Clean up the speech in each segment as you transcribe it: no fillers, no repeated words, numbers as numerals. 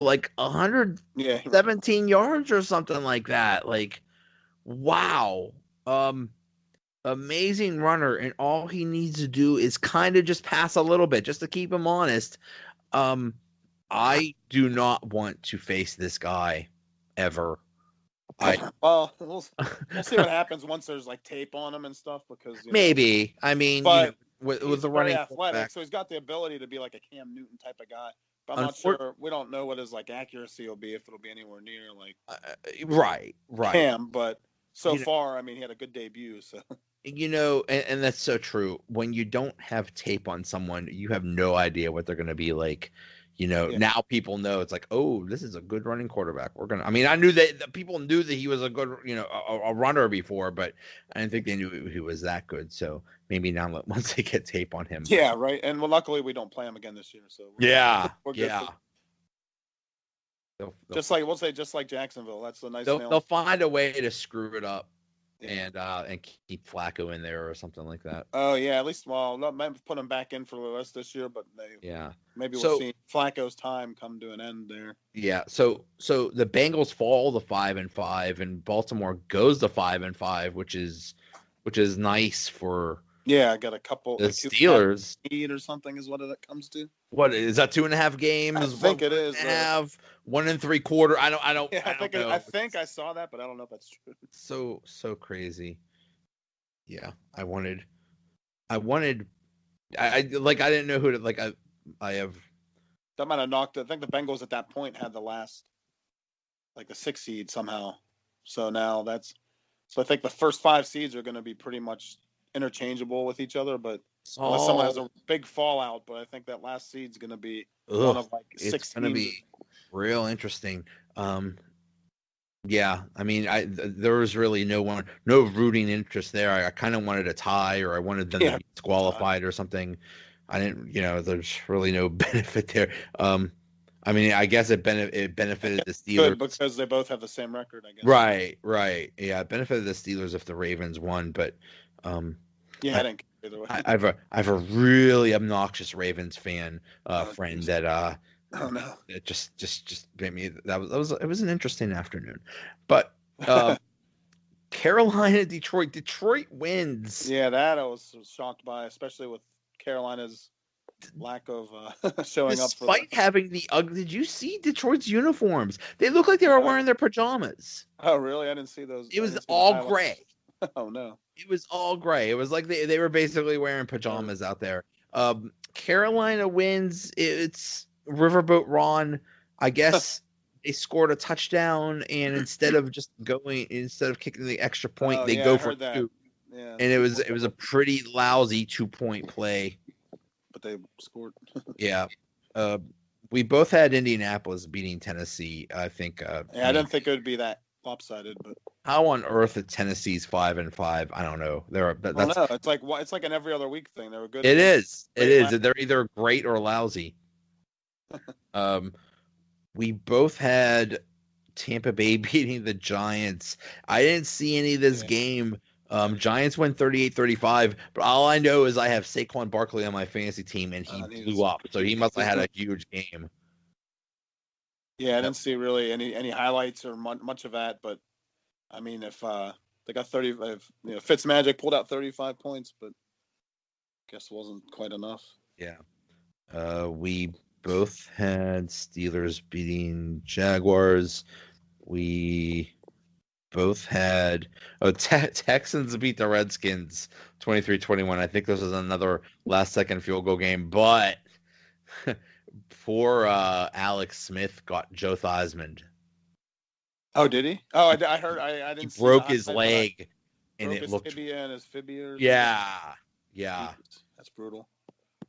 like Yeah, 117 yards or something like that. Like, wow. Um, Amazing runner, and all he needs to do is kind of just pass a little bit just to keep him honest. Um, I do not want to face this guy ever. I well, we'll see what happens once there's like tape on him and stuff because maybe. I mean, but with he's the very running athletic, quarterback, so he's got the ability to be like a Cam Newton type of guy. But I'm not unfor- sure. We don't know what his like accuracy will be if it'll be anywhere near like right. Cam. But so You know, far, I mean, he had a good debut. So and that's so true. When you don't have tape on someone, you have no idea what they're going to be like. yeah, Now people know it's like, oh, this is a good running quarterback. We're gonna. I mean, I knew that people knew that he was a good, a runner before, but I didn't think they knew he was that good. So maybe now, once they get tape on him, yeah, right. And well, luckily we don't play him again this year, so yeah, we're good. yeah, they'll Just like we'll say, just like Jacksonville. That's the nice they'll nail. find a way to screw it up Yeah. and keep Flacco in there or something like that. Oh yeah, at least might put him back in for the rest this year, but Yeah. maybe we'll So see Flacco's time come to an end there. yeah, so the Bengals fall to 5-5, and Baltimore goes to 5-5, which is nice for Yeah, I got a couple the like 2.5 Steelers. lead or something is what it comes to. What is that? 2.5 I games? One think it is. and a half? 1 3/4? Yeah, I don't know. I think I saw that, but I don't know if that's true. So crazy. Yeah, I wanted. I like. I didn't know who to like. I have. That might have knocked. I think the Bengals at that point had the last, like the 6 seed somehow. So now that's. So I think the first 5 seeds are going to be pretty much interchangeable with each other, but unless someone has Oh, a big fallout, but I think that last seed's going to be one ugh. of like It's six gonna teams. be real interesting. Um, Yeah, I mean, there was really no rooting interest there. I kind of wanted a tie, or I wanted them to Yeah, be disqualified or something. I didn't, there's really no benefit there. I mean, I guess it I benefited guess the good Steelers. because they both have the same record. I guess. Right, right. Yeah, it benefited the Steelers if the Ravens won, but um, Yeah, I, I didn't care either way. I have a really obnoxious Ravens fan Oh, friend geez. that Oh no. it just made me that was it was an interesting afternoon, but. Um, Carolina, Detroit. Detroit wins. Yeah, that I was shocked by, especially with Carolina's lack of showing up for the. Despite having the ugly, did you see Detroit's uniforms? They look like they were wearing their pajamas. Oh, really? I didn't see those. It I was didn't see the all highlights. gray. Oh no. It was all gray. It was like they were basically wearing Oh, pajamas out there. Carolina wins. It's Riverboat Ron. I guess they scored a touchdown, and instead of kicking the extra point, oh they yeah, I go for heard that. two. Yeah, And it two was point it was a conversion, pretty lousy 2 point play. but they scored. Yeah. Uh, we both had Indianapolis beating Tennessee. I think. Yeah, I didn't think it would be that lopsided, but How on earth is Tennessee's 5-5? I don't know. I don't know. It's like an every other week thing. They were good it against is. It great is. last. They're either great or lousy. Um, we both had Tampa Bay beating the Giants. I didn't see any of this Yeah, game. Giants win 38-35, but all I know is I have Saquon Barkley on my fantasy team, and he and he blew was. up. So he must have had a huge game. Yeah, I didn't see really any highlights or much of that, but I mean, if they got 30, if Fitzmagic pulled out 35 points, but guess wasn't quite enough. Yeah. We both had Steelers beating Jaguars. We both had Texans beat the Redskins 23-21. I think this was another last second field goal game, but poor Alex Smith got Joe Theismann. Oh, did he? Oh, I heard. I He didn't see the broke his highlight, but I leg and broke it his looked tibia and his fibia or something. yeah. Yeah. Jesus, that's brutal.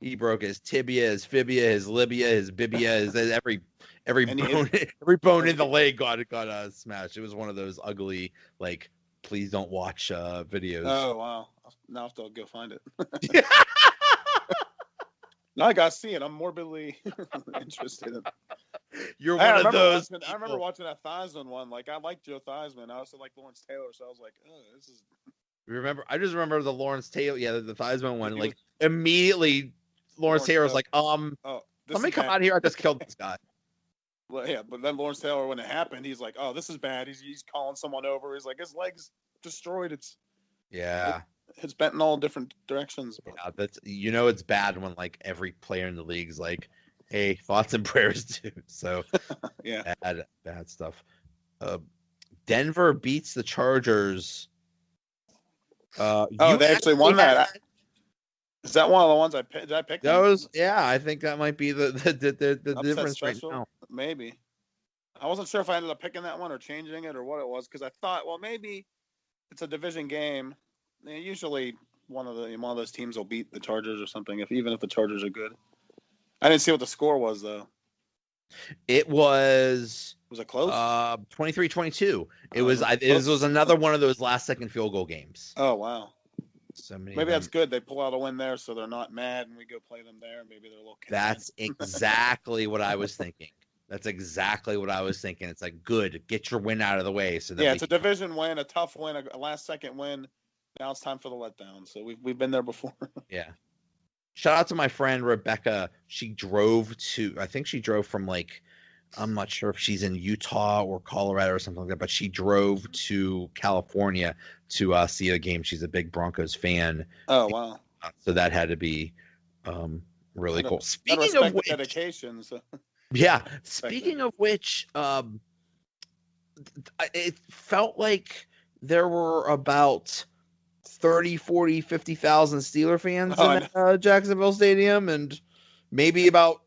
He broke his tibia, his fibia, his labia, his bibia, every And he bone every bone and in he, the leg got smashed. It was one of those ugly like please don't watch videos. oh wow. Now I have to go find it. Now I gotta see it. I'm morbidly interested in. You're I one of remember those watching. I remember people. watching that Theismann one. Like I like Joe Theismann. I also like Lawrence Taylor. So I was like, oh, this is. I just remember the Lawrence Taylor, yeah, the Theismann one. He was Like immediately, Lawrence Lawrence Taylor was Taylor. like, Oh, this somebody is come bad. out here. I just killed this guy. Well, yeah, but then Lawrence Taylor, when it happened, he's like, "Oh, this is bad." He's calling someone over. He's like, his leg's destroyed. Yeah. It's bent in all different directions. But. Yeah, that's it's bad when like every player in the league's like, hey, thoughts and prayers too. So Yeah. bad stuff. Denver beats the Chargers. You They actually won that. Is that one of the ones I picked? Did I pick those? Yeah, I think that might be the difference special? right now. Maybe. I wasn't sure if I ended up picking that one or changing it or what it was, because I thought, well, maybe it's a division game. Usually one of those teams will beat the Chargers or something, even if the Chargers are good. I didn't see what the score was though. It was. Was it close? 23-22. It was another one of those last-second field goal games. Oh wow. So many. Maybe that's good. They pull out a win there, so they're not mad, and we go play them there. Maybe they're a little. That's exactly what I was thinking. That's exactly what I was thinking. It's like, good, get your win out of the way. So it's a division win, a tough win, a last-second win. Now it's time for the letdown. So we've been there before. Yeah. Shout out to my friend Rebecca. She drove from like, I'm not sure if she's in Utah or Colorado or something like that, but she drove to California to see a game. She's a big Broncos fan. Oh wow! So that had to be really cool. Speaking of which, dedication. So. Yeah. Speaking of which, it felt like there were about 30, 40, 50,000 Steeler fans in Jacksonville Stadium, and maybe about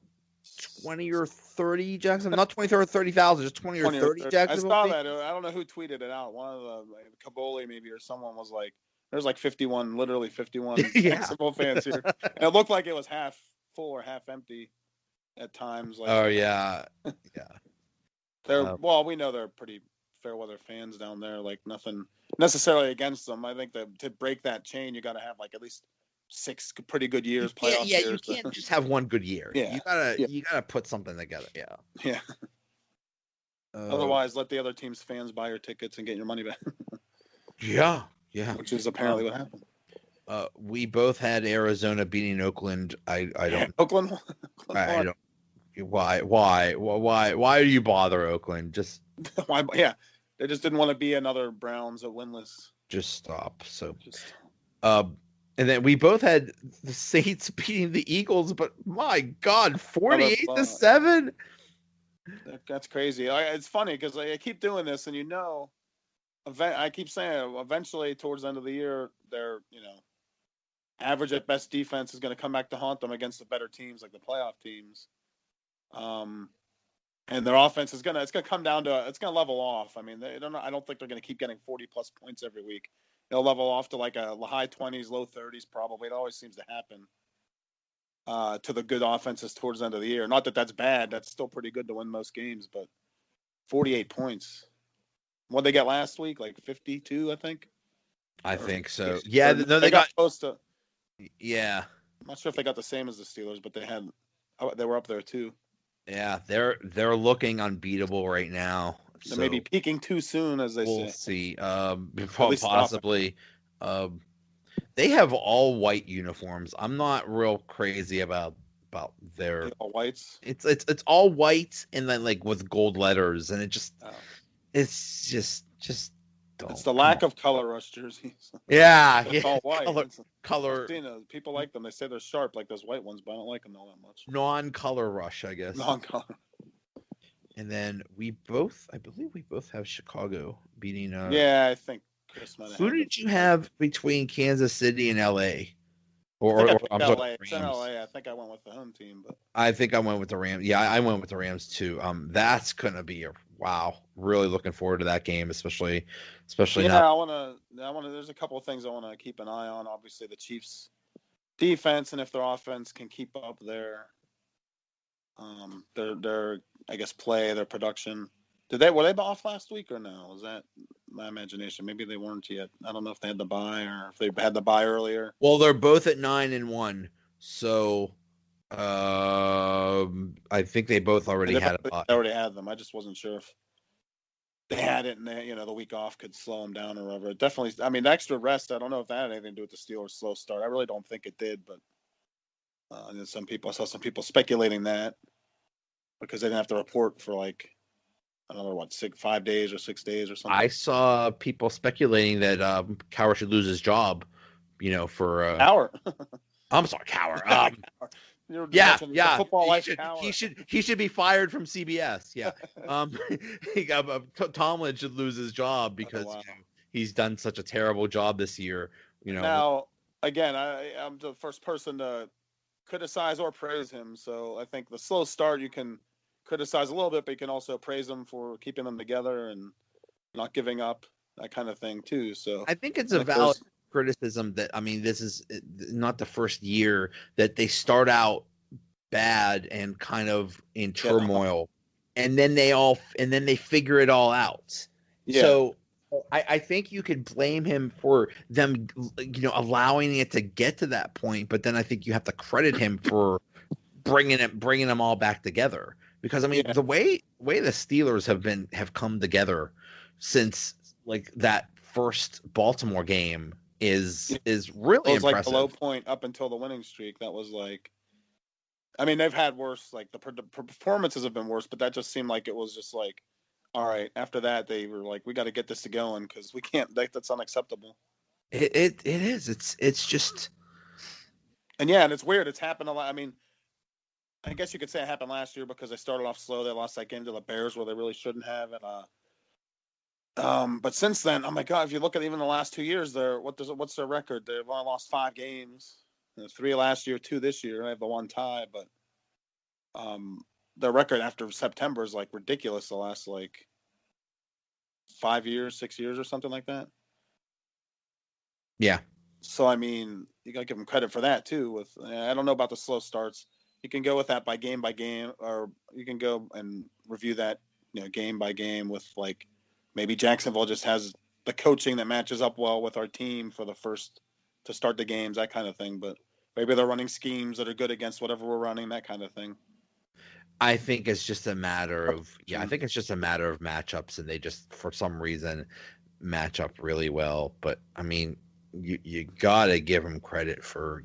20 or 30 Jacksonville, not 20 or 30,000, just 20 or 30 Jacksonville. I saw that. I don't know who tweeted it out. One of the Caboli maybe, or someone was like, "There's like 51 Jacksonville fans here." And it looked like it was half full or half empty at times. Like, oh yeah, yeah. We know they're pretty fair weather fans down there. Like nothing necessarily against them. I think that to break that chain, you got to have like at least 6 pretty good years. Playoff years. You can't just have one good year. Yeah, you gotta put something together. Yeah. Otherwise, let the other team's fans buy your tickets and get your money back. Yeah. Which is apparently what happened. We both had Arizona beating Oakland. I don't. Oakland. I don't. Why do you bother Oakland? Just why? Yeah, they just didn't want to be another Browns at winless. Just stop. So, and then we both had the Saints beating the Eagles, but my God, 48-7. That's crazy. It's funny because I keep doing this, and I keep saying eventually towards the end of the year, their average at best defense is going to come back to haunt them against the better teams like the playoff teams. And their offense it's gonna come down to it's gonna level off. I mean, I don't think they're gonna keep getting 40+ points every week. They'll level off to like a high 20s, low 30s probably. It always seems to happen to the good offenses towards the end of the year. Not that that's bad. That's still pretty good to win most games, but 48 points. What they got last week? Like 52, I think. I think so. Yeah, they got close to. Yeah. I'm not sure if they got the same as the Steelers, but they were up there too. Yeah, they're looking unbeatable right now. They may be peaking too soon, as they say. We'll see. Possibly. They have all white uniforms. I'm not real crazy about their all whites. It's all white and then like with gold letters, and it's just don't. It's the lack of color rush jerseys. Yeah, it's all white. Color. People like them. They say they're sharp like those white ones, but I don't like them all that much. Non-color rush, I guess. Non-color. And then I believe we both have Chicago beating. Yeah, I think Chris might have. Who did you have between Kansas City and LA? I'm sorry, it's in LA. I think I went with the home team, but I think I went with the Rams. Yeah, I went with the Rams too. That's gonna be really looking forward to that game, especially. Yeah, I want to. There's a couple of things I want to keep an eye on. Obviously, the Chiefs' defense, and if their offense can keep up their I guess their production. Were they off last week or no? Was that my imagination? Maybe they weren't yet. I don't know if they had the bye or if they had the bye earlier. Well, they're both at 9-1, so I think they both already had a bye. They already had them. I just wasn't sure if they had it, and the week off could slow them down or whatever. It definitely. I mean, the extra rest. I don't know if that had anything to do with the Steelers' slow start. I really don't think it did, but I saw some people speculating that. because they didn't have to report for like, I don't know what, 5 days or 6 days or something. I saw people speculating that Cowher should lose his job, for Cowher. I'm sorry, Cowher. Football life he should be fired from CBS. Yeah. Tomlin should lose his job because he's done such a terrible job this year. Now, again, I'm the first person to criticize or praise him. So I think the slow start you can criticize a little bit, but you can also praise him for keeping them together and not giving up, that kind of thing too. So I think it's a valid criticism that, this is not the first year that they start out bad and kind of in turmoil, and then they figure it all out. Yeah. So I think you could blame him for them, allowing it to get to that point, but then I think you have to credit him for bringing them all back together. Because the way the Steelers have come together since like that first Baltimore game is really impressive. Like the low point up until the winning streak. That was like, they've had worse. Like the performances have been worse, but that just seemed like it was just like, all right. After that, they were like, we got to get this to going because we can't. That's unacceptable. It is. It's just. And it's weird. It's happened a lot. I guess you could say it happened last year because they started off slow. They lost that game to the Bears where they really shouldn't have. And but since then, oh my God, if you look at even the last 2 years, what's their record? They've only lost 5 games. 3 last year, 2 this year. I have the 1 tie, but their record after September is like ridiculous. The last like 5 years, 6 years, or something like that. Yeah. So you gotta give them credit for that too. I don't know about the slow starts. You can go with that by game, or you can go and review that, game by game with like maybe Jacksonville just has the coaching that matches up well with our team for the first to start the games, that kind of thing. But maybe they're running schemes that are good against whatever we're running, that kind of thing. I think it's just a matter of matchups, and they just for some reason match up really well. But you gotta give them credit for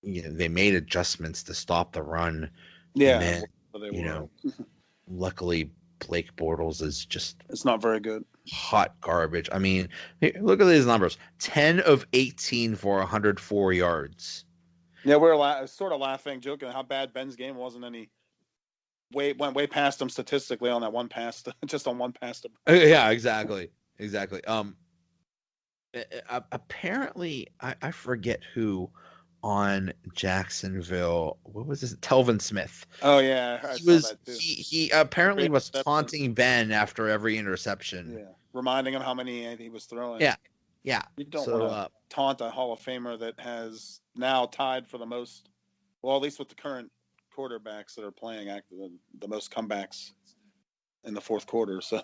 they made adjustments to stop the run. Yeah. And then, luckily Blake Bortles is it's not very good. Hot garbage. Look at these numbers. 10 of 18 for 104 yards. Yeah, we're sort of laughing, joking how bad Ben's game wasn't any. Went way past him statistically on that one pass, just on one pass. Yeah, exactly. Apparently, I forget who on Jacksonville. What was this? Telvin Smith. Oh yeah, I saw that too. He apparently was taunting Ben after every interception. Yeah, reminding him how many he was throwing. Yeah. You don't want to taunt a Hall of Famer that has now tied for the most. Well, at least with the current quarterbacks that are playing, the most comebacks in the fourth quarter. So.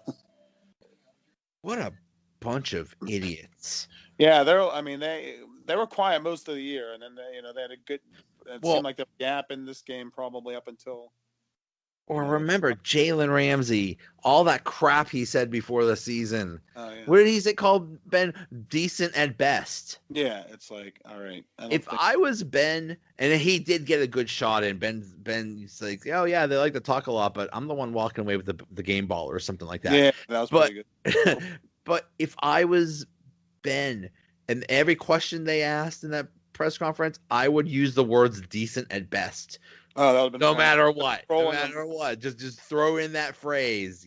What a bunch of idiots. Yeah, they were quiet most of the year, and then they had a good. It seemed like the gap in this game probably up until. Or remember Jalen Ramsey, all that crap he said before the season. Oh, yeah. What did he say called Ben? Decent at best. Yeah, it's like, all right. I was Ben, and he did get a good shot in, Ben's like, oh yeah, they like to talk a lot, but I'm the one walking away with the game ball or something like that. Yeah, that was pretty good. But if I was Ben, and every question they asked in that press conference, I would use the words decent at best. Oh, that would have been no matter what. Just throw in that phrase.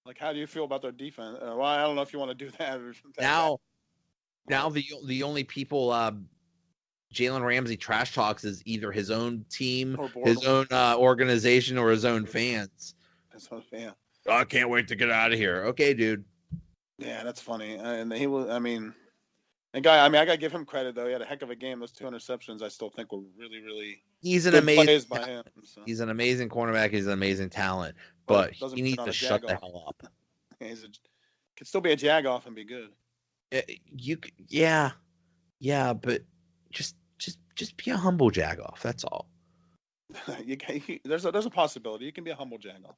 Like, how do you feel about their defense? Well, I don't know if you want to do that. Now the only people Jalen Ramsey trash talks is either his own team, his own organization, or his own fans. His own fan. Oh, I can't wait to get out of here. Okay, dude. Yeah, that's funny. And he was. The guy, I got to give him credit, though. He had a heck of a game. Those 2 interceptions, I still think, were really, really He's an amazing by him, so. He's an amazing cornerback. He's an amazing talent. But he needs to shut the hell up. Could still be a jag-off and be good. Yeah, but just be a humble jag-off. That's all. There's a possibility. You can be a humble jag-off.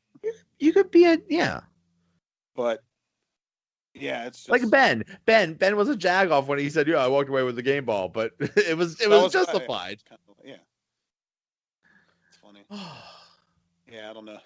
You could be But... Yeah, it's just... like Ben. Ben was a jag-off when he said, "Yeah, I walked away with the game ball," but it was justified. Yeah, it's funny. Yeah, I don't know.